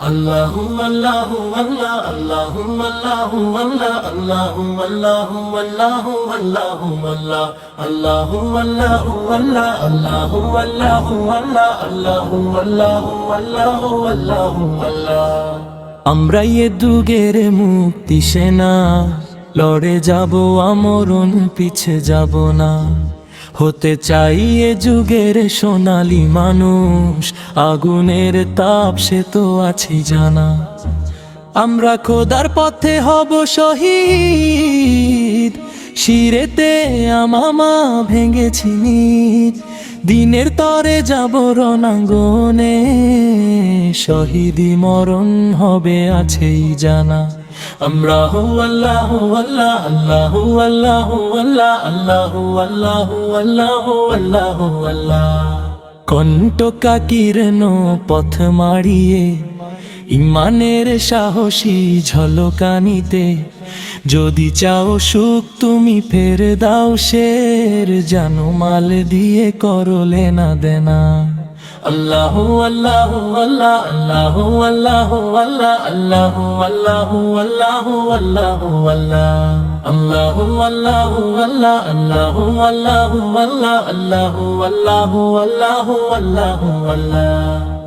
Allahu Allahu Allah Allahu Allahu Allah Allahu Allahu Allahu Allahu Allah Allahu Allahu Allah Allahu Allahu Allah Allahu Allahu Allahu Allahu Allah আমরা এ যুগের মুক্তি সেনা লড়ে যাব আমরণ পিছে যাব না হতে চাই এ যুগের সোনালী মানুষ আগুনের তাপ সে তো আছি জানা আমরা খোদার পথে হব শহীদ শিরেতে আমামা ভেঙেছি নিত দিনের তরে যাব রণাঙ্গনে শহীদি মরণ হবে আছেই জানা আমরা আল্লাহু আল্লাহ আল্লাহু আল্লাহু আল্লাহ আল্লাহু আল্লাহু আল্লাহু আল্লাহু আল্লাহ কণ্টকা কিরণ পথ মাড়িয়ে ইমানের সাহসী ঝলকানিতে যদি চাও সুখ তুমি ফের দাও শের জানো মাল দিয়ে করলে না দেনা Allahu Allahu Allah Allahu Allahu Allah Allahu Allahu Allahu Allahu Allah Allahu Allahu Allah Allahu Allahu Allah Allahu Allahu Allahu Allahu Allah